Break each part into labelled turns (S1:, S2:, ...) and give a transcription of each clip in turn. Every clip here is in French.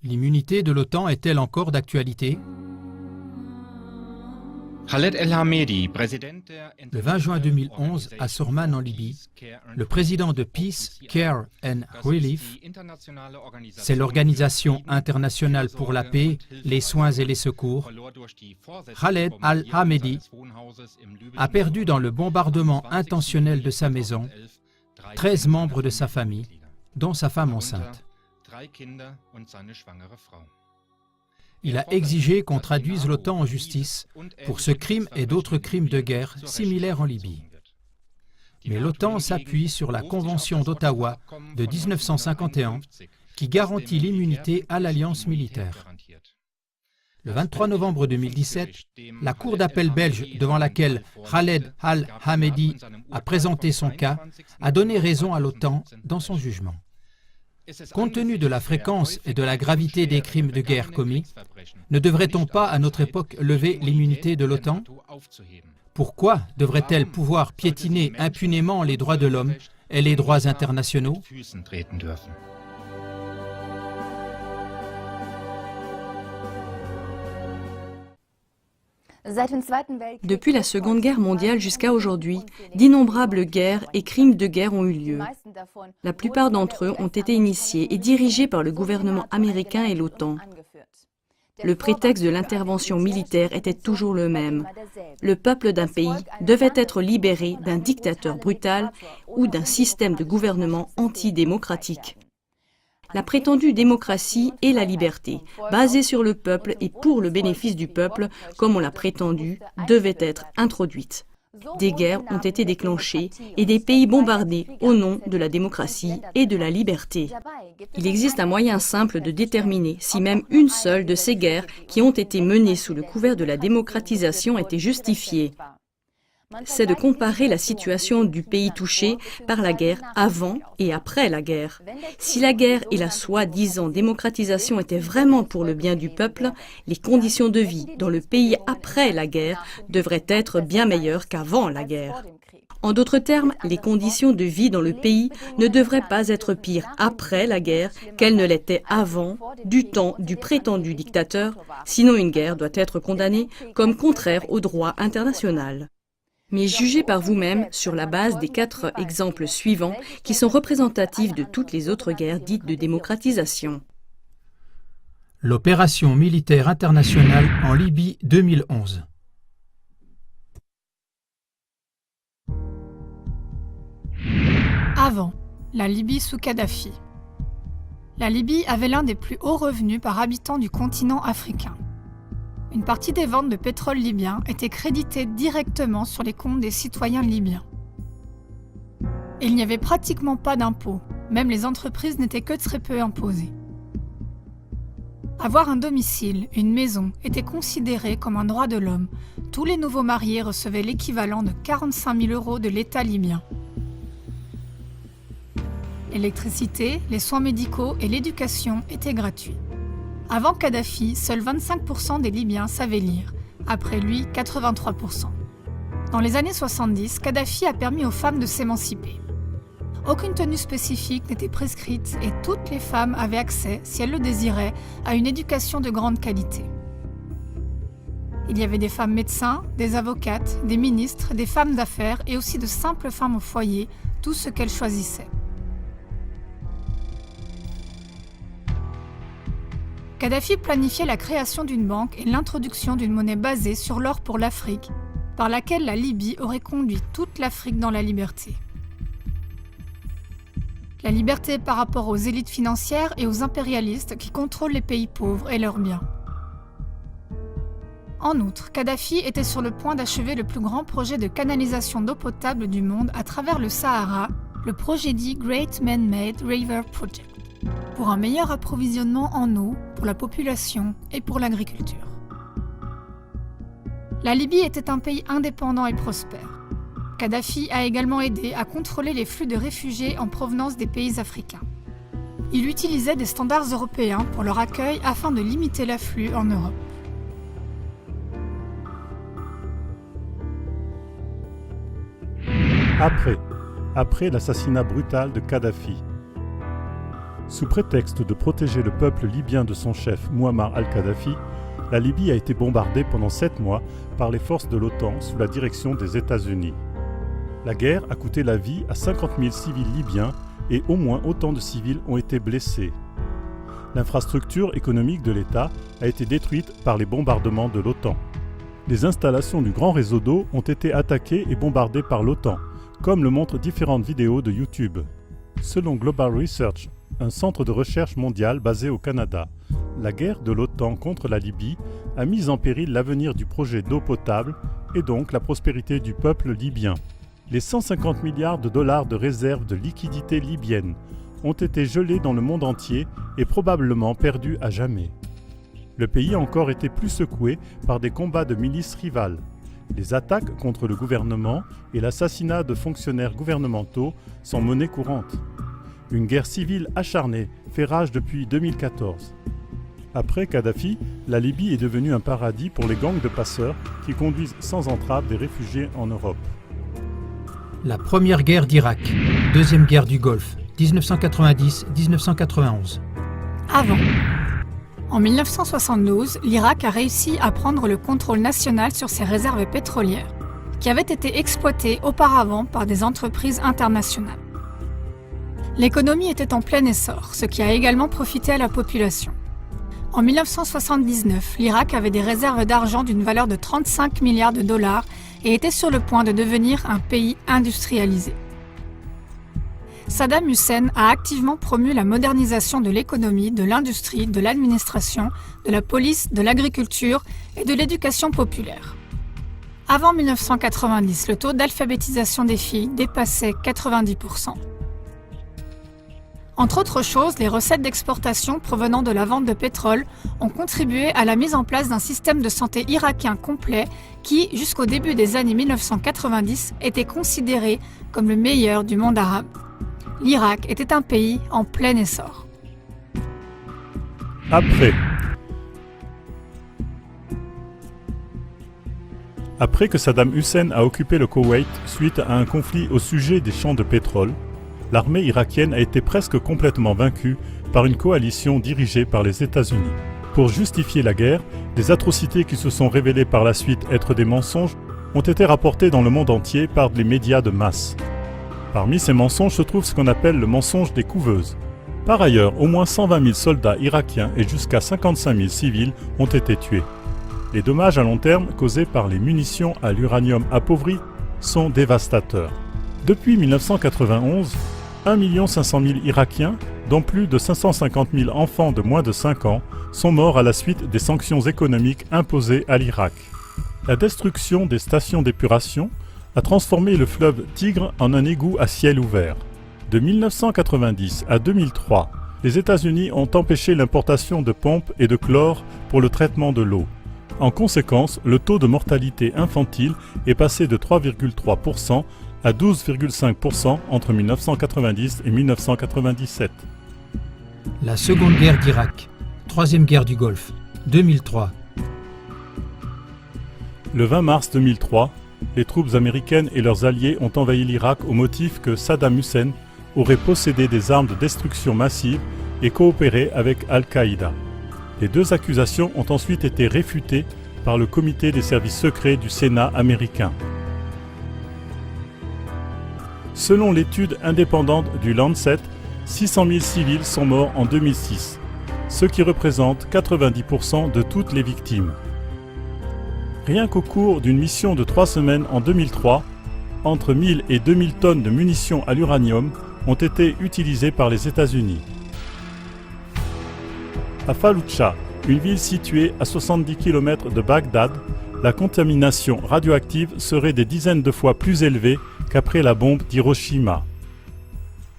S1: L'immunité de l'OTAN est-elle encore d'actualité? Le 20 juin 2011, à Sorman en Libye, le président de Peace, Care and Relief, c'est l'Organisation internationale pour la paix, les soins et les secours, Khaled al-Hamedi, a perdu dans le bombardement intentionnel de sa maison 13 membres de sa famille, dont sa femme enceinte. Il a exigé qu'on traduise l'OTAN en justice pour ce crime et d'autres crimes de guerre similaires en Libye. Mais l'OTAN s'appuie sur la Convention d'Ottawa de 1951 qui garantit l'immunité à l'alliance militaire. Le 23 novembre 2017, la Cour d'appel belge devant laquelle Khaled al-Hamedi a présenté son cas a donné raison à l'OTAN dans son jugement. Compte tenu de la fréquence et de la gravité des crimes de guerre commis, ne devrait-on pas à notre époque lever l'immunité de l'OTAN? Pourquoi devrait-elle pouvoir piétiner impunément les droits de l'homme et les droits internationaux?
S2: Depuis la Seconde Guerre mondiale jusqu'à aujourd'hui, d'innombrables guerres et crimes de guerre ont eu lieu. La plupart d'entre eux ont été initiés et dirigés par le gouvernement américain et l'OTAN. Le prétexte de l'intervention militaire était toujours le même. Le peuple d'un pays devait être libéré d'un dictateur brutal ou d'un système de gouvernement antidémocratique. La prétendue démocratie et la liberté, basée sur le peuple et pour le bénéfice du peuple, comme on l'a prétendu, devaient être introduites. Des guerres ont été déclenchées et des pays bombardés au nom de la démocratie et de la liberté. Il existe un moyen simple de déterminer si même une seule de ces guerres qui ont été menées sous le couvert de la démocratisation était justifiée. C'est de comparer la situation du pays touché par la guerre avant et après la guerre. Si la guerre et la soi-disant démocratisation étaient vraiment pour le bien du peuple, les conditions de vie dans le pays après la guerre devraient être bien meilleures qu'avant la guerre. En d'autres termes, les conditions de vie dans le pays ne devraient pas être pires après la guerre qu'elles ne l'étaient avant, du temps du prétendu dictateur, sinon une guerre doit être condamnée comme contraire au droit international. Mais jugez par vous-même sur la base des 4 exemples suivants qui sont représentatifs de toutes les autres guerres dites de démocratisation.
S1: L'opération militaire internationale en Libye 2011.
S3: Avant, la Libye sous Kadhafi. La Libye avait l'un des plus hauts revenus par habitant du continent africain. Une partie des ventes de pétrole libyen était créditée directement sur les comptes des citoyens libyens. Et il n'y avait pratiquement pas d'impôts, même les entreprises n'étaient que très peu imposées. Avoir un domicile, une maison, était considéré comme un droit de l'homme. Tous les nouveaux mariés recevaient l'équivalent de 45 000 € de l'État libyen. L'électricité, les soins médicaux et l'éducation étaient gratuits. Avant Kadhafi, seuls 25% des Libyens savaient lire. Après lui, 83%. Dans les années 70, Kadhafi a permis aux femmes de s'émanciper. Aucune tenue spécifique n'était prescrite et toutes les femmes avaient accès, si elles le désiraient, à une éducation de grande qualité. Il y avait des femmes médecins, des avocates, des ministres, des femmes d'affaires et aussi de simples femmes au foyer, tout ce qu'elles choisissaient. Kadhafi planifiait la création d'une banque et l'introduction d'une monnaie basée sur l'or pour l'Afrique, par laquelle la Libye aurait conduit toute l'Afrique dans la liberté. La liberté par rapport aux élites financières et aux impérialistes qui contrôlent les pays pauvres et leurs biens. En outre, Kadhafi était sur le point d'achever le plus grand projet de canalisation d'eau potable du monde à travers le Sahara, le projet dit Great Man-Made River Project, pour un meilleur approvisionnement en eau pour la population et pour l'agriculture. La Libye était un pays indépendant et prospère. Kadhafi a également aidé à contrôler les flux de réfugiés en provenance des pays africains. Il utilisait des standards européens pour leur accueil afin de limiter l'afflux en Europe.
S4: Après l'assassinat brutal de Kadhafi. Sous prétexte de protéger le peuple libyen de son chef Mouammar al-Kadhafi, la Libye a été bombardée pendant 7 mois par les forces de l'OTAN sous la direction des États-Unis. La guerre a coûté la vie à 50 000 civils libyens et au moins autant de civils ont été blessés. L'infrastructure économique de l'État a été détruite par les bombardements de l'OTAN. Les installations du grand réseau d'eau ont été attaquées et bombardées par l'OTAN, comme le montrent différentes vidéos de YouTube. Selon Global Research, un centre de recherche mondial basé au Canada, la guerre de l'OTAN contre la Libye a mis en péril l'avenir du projet d'eau potable et donc la prospérité du peuple libyen. Les 150 milliards de dollars de réserves de liquidités libyennes ont été gelés dans le monde entier et probablement perdus à jamais. Le pays a encore été plus secoué par des combats de milices rivales. Les attaques contre le gouvernement et l'assassinat de fonctionnaires gouvernementaux sont monnaie courante. Une guerre civile acharnée fait rage depuis 2014. Après Kadhafi, la Libye est devenue un paradis pour les gangs de passeurs qui conduisent sans entrave des réfugiés en Europe.
S1: La première guerre d'Irak, deuxième guerre du Golfe, 1990-1991.
S3: Avant. En 1972, l'Irak a réussi à prendre le contrôle national sur ses réserves pétrolières, qui avaient été exploitées auparavant par des entreprises internationales. L'économie était en plein essor, ce qui a également profité à la population. En 1979, l'Irak avait des réserves d'argent d'une valeur de 35 milliards de dollars et était sur le point de devenir un pays industrialisé. Saddam Hussein a activement promu la modernisation de l'économie, de l'industrie, de l'administration, de la police, de l'agriculture et de l'éducation populaire. Avant 1990, le taux d'alphabétisation des filles dépassait 90%. Entre autres choses, les recettes d'exportation provenant de la vente de pétrole ont contribué à la mise en place d'un système de santé irakien complet qui, jusqu'au début des années 1990, était considéré comme le meilleur du monde arabe. L'Irak était un pays en plein essor.
S4: Après que Saddam Hussein a occupé le Koweït suite à un conflit au sujet des champs de pétrole, l'armée irakienne a été presque complètement vaincue par une coalition dirigée par les États-Unis. Pour justifier la guerre, des atrocités qui se sont révélées par la suite être des mensonges ont été rapportées dans le monde entier par les médias de masse. Parmi ces mensonges se trouve ce qu'on appelle le mensonge des couveuses. Par ailleurs, au moins 120 000 soldats irakiens et jusqu'à 55 000 civils ont été tués. Les dommages à long terme causés par les munitions à l'uranium appauvri sont dévastateurs. Depuis 1991, 1 500 000 Irakiens, dont plus de 550 000 enfants de moins de 5 ans, sont morts à la suite des sanctions économiques imposées à l'Irak. La destruction des stations d'épuration a transformé le fleuve Tigre en un égout à ciel ouvert. De 1990 à 2003, les États-Unis ont empêché l'importation de pompes et de chlore pour le traitement de l'eau. En conséquence, le taux de mortalité infantile est passé de 3,3% à 12,5% entre 1990 et 1997.
S1: La seconde guerre d'Irak, troisième guerre du Golfe, 2003.
S4: Le 20 mars 2003, les troupes américaines et leurs alliés ont envahi l'Irak au motif que Saddam Hussein aurait possédé des armes de destruction massive et coopéré avec Al-Qaïda. Les deux accusations ont ensuite été réfutées par le comité des services secrets du Sénat américain. Selon l'étude indépendante du Lancet, 600 000 civils sont morts en 2006, ce qui représente 90% de toutes les victimes. Rien qu'au cours d'une mission de 3 semaines en 2003, entre 1000 et 2000 tonnes de munitions à l'uranium ont été utilisées par les États-Unis. À Fallujah, une ville située à 70 km de Bagdad, la contamination radioactive serait des dizaines de fois plus élevée qu'après la bombe d'Hiroshima.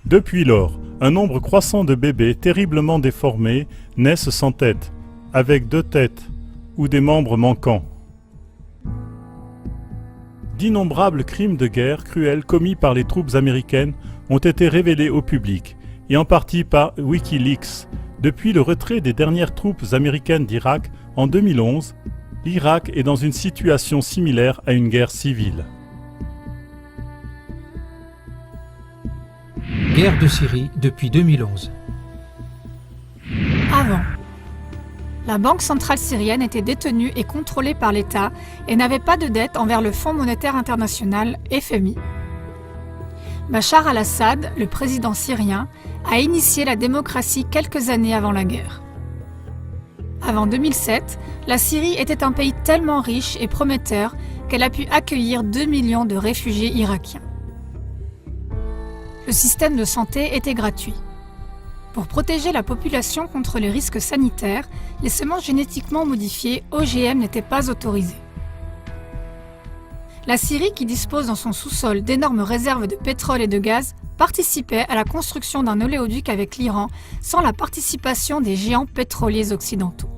S4: Depuis lors, un nombre croissant de bébés terriblement déformés naissent sans tête, avec 2 têtes ou des membres manquants. D'innombrables crimes de guerre cruels commis par les troupes américaines ont été révélés au public, et en partie par Wikileaks. Depuis le retrait des dernières troupes américaines d'Irak en 2011, l'Irak est dans une situation similaire à une guerre civile.
S1: Guerre de Syrie depuis 2011.
S3: Avant. La Banque centrale syrienne était détenue et contrôlée par l'État et n'avait pas de dette envers le Fonds monétaire international, FMI. Bachar al-Assad, le président syrien, a initié la démocratie quelques années avant la guerre. Avant 2007, la Syrie était un pays tellement riche et prometteur qu'elle a pu accueillir 2 millions de réfugiés irakiens. Le système de santé était gratuit. Pour protéger la population contre les risques sanitaires, les semences génétiquement modifiées OGM n'étaient pas autorisées. La Syrie, qui dispose dans son sous-sol d'énormes réserves de pétrole et de gaz, participait à la construction d'un oléoduc avec l'Iran sans la participation des géants pétroliers occidentaux.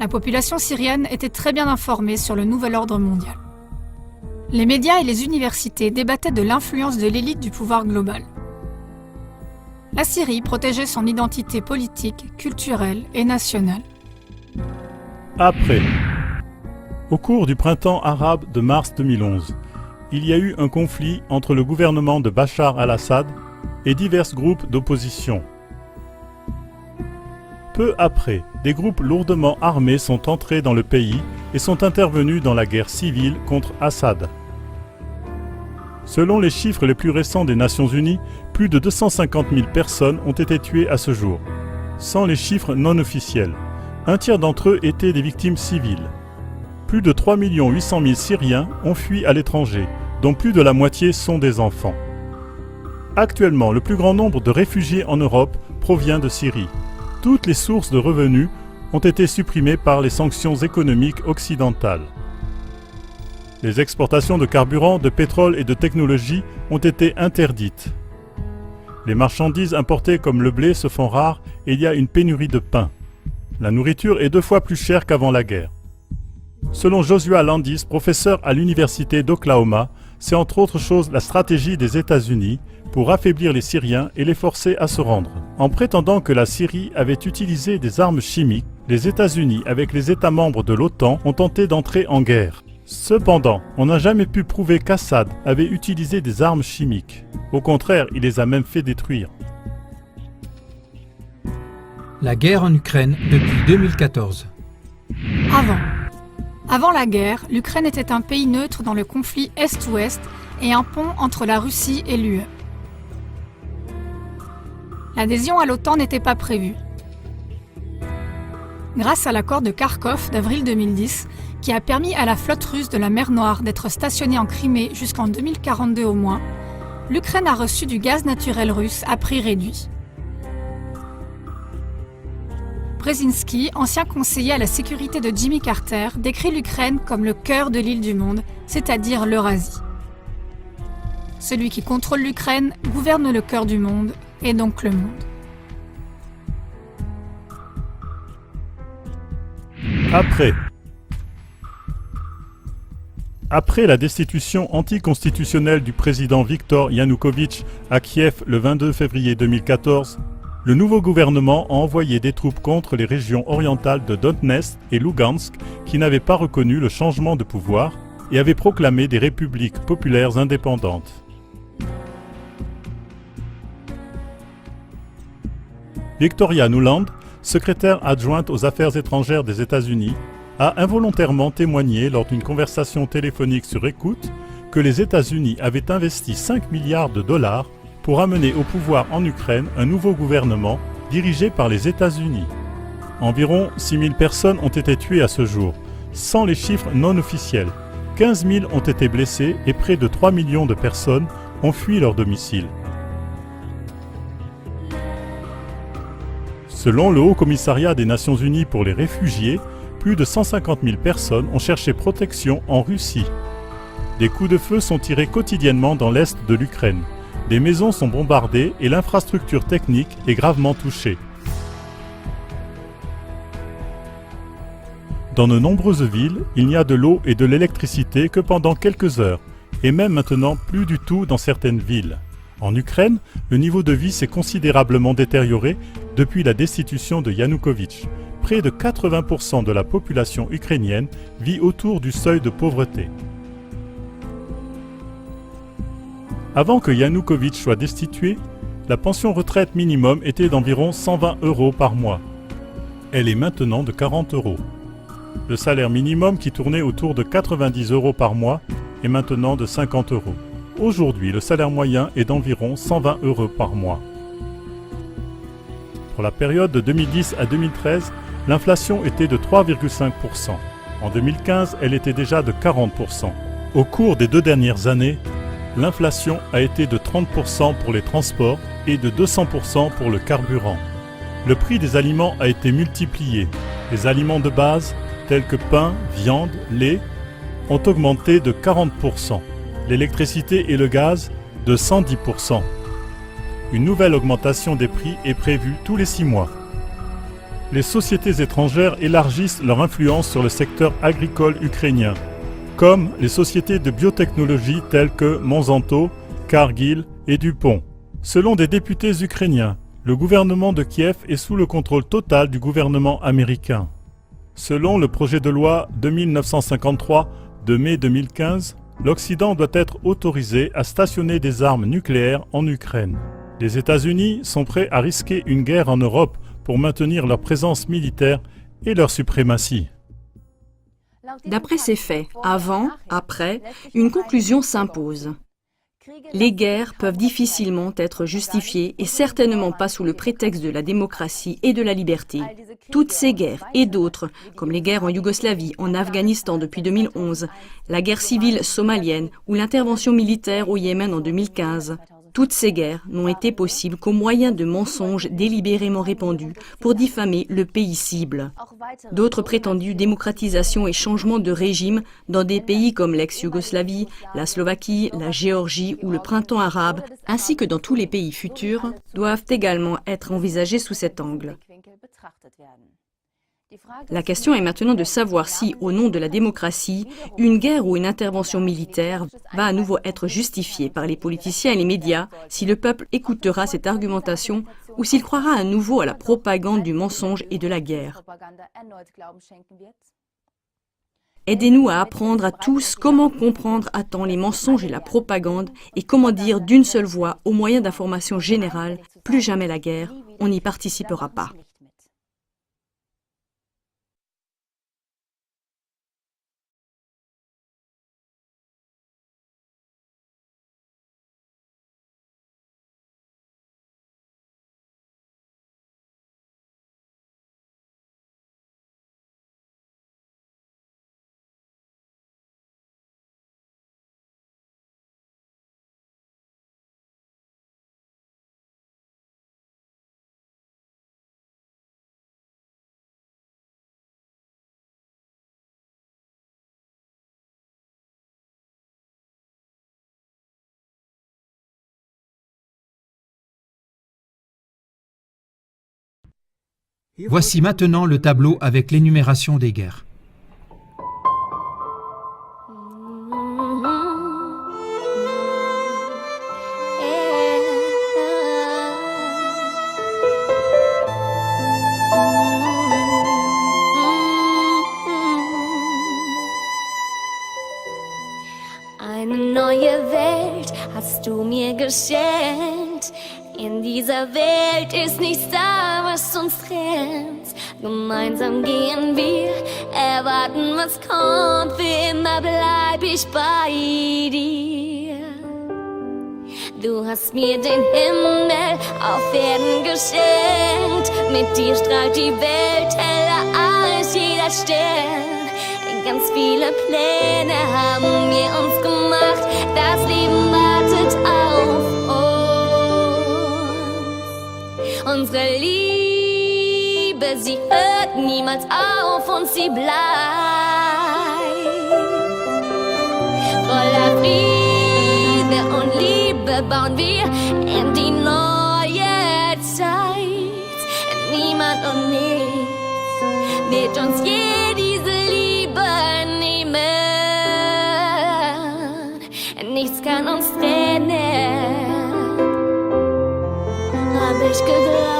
S3: La population syrienne était très bien informée sur le nouvel ordre mondial. Les médias et les universités débattaient de l'influence de l'élite du pouvoir global. La Syrie protégeait son identité politique, culturelle et nationale.
S4: Après. Au cours du printemps arabe de mars 2011, il y a eu un conflit entre le gouvernement de Bachar al-Assad et divers groupes d'opposition. Peu après, des groupes lourdement armés sont entrés dans le pays et sont intervenus dans la guerre civile contre Assad. Selon les chiffres les plus récents des Nations Unies, plus de 250 000 personnes ont été tuées à ce jour. Sans les chiffres non officiels, un tiers d'entre eux étaient des victimes civiles. Plus de 3 800 000 Syriens ont fui à l'étranger, dont plus de la moitié sont des enfants. Actuellement, le plus grand nombre de réfugiés en Europe provient de Syrie. Toutes les sources de revenus ont été supprimées par les sanctions économiques occidentales. Les exportations de carburant, de pétrole et de technologie ont été interdites. Les marchandises importées comme le blé se font rares et il y a une pénurie de pain. La nourriture est 2 fois plus chère qu'avant la guerre. Selon Joshua Landis, professeur à l'université d'Oklahoma, c'est entre autres choses la stratégie des États-Unis pour affaiblir les Syriens et les forcer à se rendre. En prétendant que la Syrie avait utilisé des armes chimiques, les États-Unis, avec les États membres de l'OTAN, ont tenté d'entrer en guerre. Cependant, on n'a jamais pu prouver qu'Assad avait utilisé des armes chimiques. Au contraire, il les a même fait détruire.
S1: La guerre en Ukraine depuis 2014.
S3: Avant la guerre, l'Ukraine était un pays neutre dans le conflit Est-Ouest et un pont entre la Russie et l'UE. L'adhésion à l'OTAN n'était pas prévue. Grâce à l'accord de Kharkov d'avril 2010, qui a permis à la flotte russe de la mer Noire d'être stationnée en Crimée jusqu'en 2042 au moins, l'Ukraine a reçu du gaz naturel russe à prix réduit. Brzezinski, ancien conseiller à la sécurité de Jimmy Carter, décrit l'Ukraine comme le cœur de l'île du monde, c'est-à-dire l'Eurasie. Celui qui contrôle l'Ukraine gouverne le cœur du monde, et donc le monde.
S4: Après la destitution anticonstitutionnelle du président Viktor Yanukovych à Kiev le 22 février 2014, le nouveau gouvernement a envoyé des troupes contre les régions orientales de Donetsk et Lugansk qui n'avaient pas reconnu le changement de pouvoir et avaient proclamé des républiques populaires indépendantes. Victoria Nuland, secrétaire adjointe aux affaires étrangères des États-Unis, a involontairement témoigné lors d'une conversation téléphonique sur écoute que les États-Unis avaient investi 5 milliards de dollars pour amener au pouvoir en Ukraine un nouveau gouvernement dirigé par les États-Unis. Environ 6 000 personnes ont été tuées à ce jour, sans les chiffres non officiels. 15 000 ont été blessés et près de 3 millions de personnes ont fui leur domicile. Selon le Haut Commissariat des Nations Unies pour les réfugiés, plus de 150 000 personnes ont cherché protection en Russie. Des coups de feu sont tirés quotidiennement dans l'est de l'Ukraine. Des maisons sont bombardées et l'infrastructure technique est gravement touchée. Dans de nombreuses villes, il n'y a de l'eau et de l'électricité que pendant quelques heures, et même maintenant plus du tout dans certaines villes. En Ukraine, le niveau de vie s'est considérablement détérioré depuis la destitution de Yanukovych. Près de 80% de la population ukrainienne vit autour du seuil de pauvreté. Avant que Yanukovych soit destitué, la pension retraite minimum était d'environ 120 € par mois. elle est maintenant de 40 €. Le salaire minimum qui tournait autour de 90 € par mois est maintenant de 50 €. Aujourd'hui, le salaire moyen est d'environ 120 € par mois. Pour la période de 2010 à 2013, l'inflation était de 3,5%. En 2015, elle était déjà de 40%. Au cours des 2 dernières années, l'inflation a été de 30% pour les transports et de 200% pour le carburant. Le prix des aliments a été multiplié. Les aliments de base, tels que pain, viande, lait, ont augmenté de 40%. L'électricité et le gaz, de 110%. Une nouvelle augmentation des prix est prévue tous les 6 mois. Les sociétés étrangères élargissent leur influence sur le secteur agricole ukrainien, comme les sociétés de biotechnologie telles que Monsanto, Cargill et DuPont. Selon des députés ukrainiens, le gouvernement de Kiev est sous le contrôle total du gouvernement américain. Selon le projet de loi 2953 de mai 2015, l'Occident doit être autorisé à stationner des armes nucléaires en Ukraine. Les États-Unis sont prêts à risquer une guerre en Europe pour maintenir leur présence militaire et leur suprématie.
S2: D'après ces faits, avant, après, une conclusion s'impose. Les guerres peuvent difficilement être justifiées et certainement pas sous le prétexte de la démocratie et de la liberté. Toutes ces guerres et d'autres, comme les guerres en Yougoslavie, en Afghanistan depuis 2011, la guerre civile somalienne ou l'intervention militaire au Yémen en 2015, toutes ces guerres n'ont été possibles qu'au moyen de mensonges délibérément répandus pour diffamer le pays cible. D'autres prétendues démocratisations et changements de régime dans des pays comme l'ex-Yougoslavie, la Slovaquie, la Géorgie ou le printemps arabe, ainsi que dans tous les pays futurs, doivent également être envisagés sous cet angle. La question est maintenant de savoir si, au nom de la démocratie, une guerre ou une intervention militaire va à nouveau être justifiée par les politiciens et les médias, si le peuple écoutera cette argumentation ou s'il croira à nouveau à la propagande du mensonge et de la guerre. Aidez-nous à apprendre à tous comment comprendre à temps les mensonges et la propagande et comment dire d'une seule voix, au moyen d'informations générales, plus jamais la guerre, on n'y participera pas.
S1: Voici maintenant le tableau avec l'énumération des guerres.
S5: Eine neue Welt hast du mir geschenkt. In dieser Welt ist nichts da, was uns trennt. Gemeinsam gehen wir, erwarten, was kommt. Für immer bleib ich bei dir. Du hast mir den Himmel auf Erden geschenkt. Mit dir strahlt die Welt heller als jeder Stern. Ganz viele Pläne haben wir uns gemacht. Das Leben wartet auf uns. Unsere Liebe, sie hört niemals auf und sie bleibt. Voller Friede und Liebe bauen wir in die neue Zeit. Niemand und nichts wird uns je diese Liebe nehmen. Nichts kann uns trennen, hab ich geglaubt.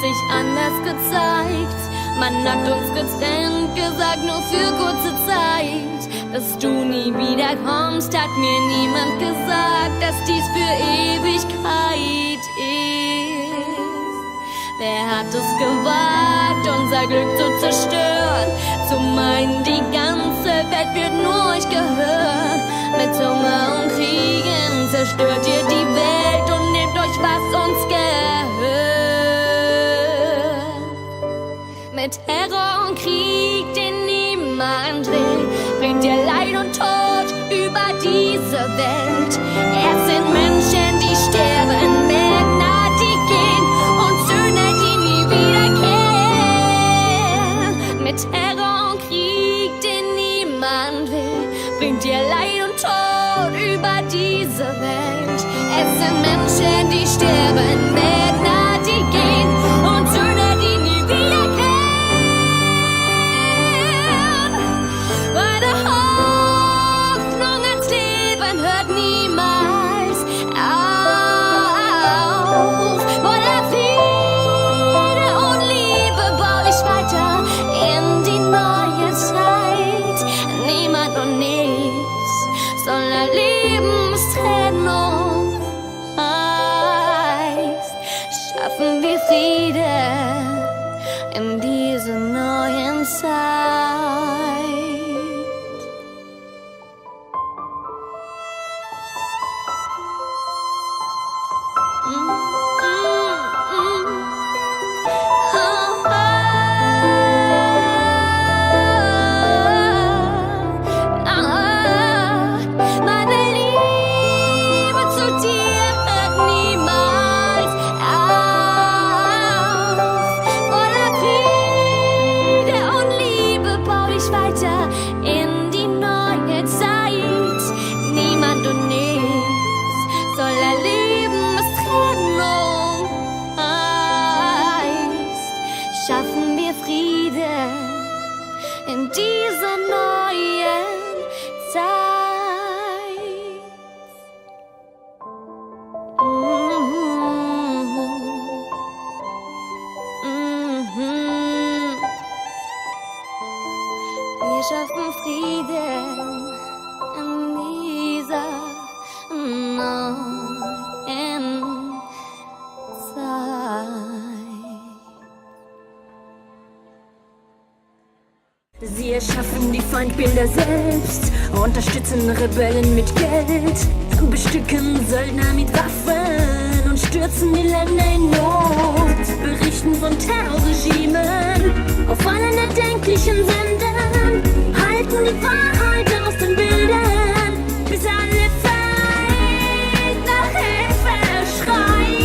S5: sich anders gezeigt. Man hat uns getrennt, gesagt nur für kurze Zeit. Dass du nie wiederkommst, hat mir niemand gesagt, dass dies für Ewigkeit ist. Wer hat es gewagt, unser Glück zu zerstören? Zu meinen, die ganze Welt wird nur euch gehören. Mit Hunger und Kriegen zerstört ihr die Welt und nehmt euch, was uns gehört. Mit Terror und Krieg, den niemand will, bringt ihr Leid und Tod über diese Welt. Es sind Menschen, die sterben, Männer, die gehen und Söhne, die nie wiederkehren. Mit Terror und Krieg, den niemand will, bringt ihr Leid und Tod über diese Welt. Es sind Menschen, die sterben, Männer, die gehen und Söhne, die nie wiederkehren. Meine Hoffnung ans Leben hört niemals auf. Voller Friede und Liebe baue ich weiter in die neue Zeit. Niemand und nichts soll erleben, was Trennung heißt. Schaffen wir Friede in dieser neuen Zeit. Meine Liebe zu dir hört niemals auf. Voller Friede und Liebe baue ich weiter in die neue Zeit. Niemand und nichts soll erleben, was Trennung heißt. Schaffen wir Friede in dieser neuen Zeit. Wir schaffen Frieden in dieser neuen Zeit.
S6: Sie erschaffen die Feindbilder selbst, unterstützen Rebellen mit Geld, bestücken Söldner mit Waffen und stürzen die Länder in Not, berichten von Terrorregimen auf allen erdenklichen Sendern, halten die Wahrheit aus den Bildern, bis alle Feind nach Hilfe schreien.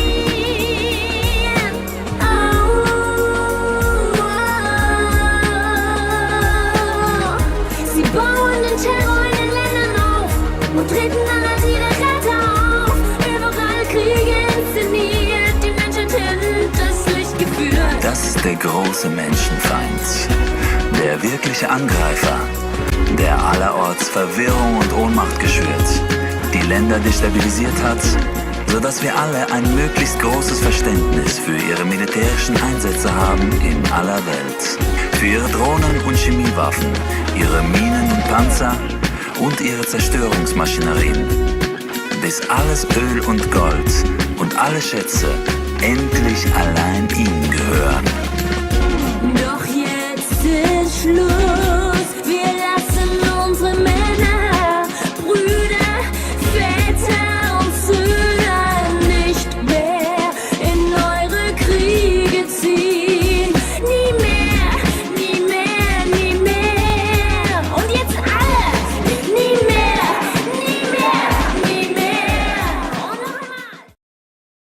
S6: Sie bauen den Terror in den Ländern auf und treten dann als ihre Retter auf. Überall Kriege inszeniert, die Menschheit hinters Licht geführt.
S7: Das ist der große Menschenfeind, der wirkliche Angreifer, der allerorts Verwirrung und Ohnmacht geschürt, die Länder destabilisiert hat, sodass wir alle ein möglichst großes Verständnis für ihre militärischen Einsätze haben in aller Welt. Für ihre Drohnen und Chemiewaffen, ihre Minen und Panzer und ihre Zerstörungsmaschinerien. Bis alles Öl und Gold und alle Schätze endlich allein ihnen gehören.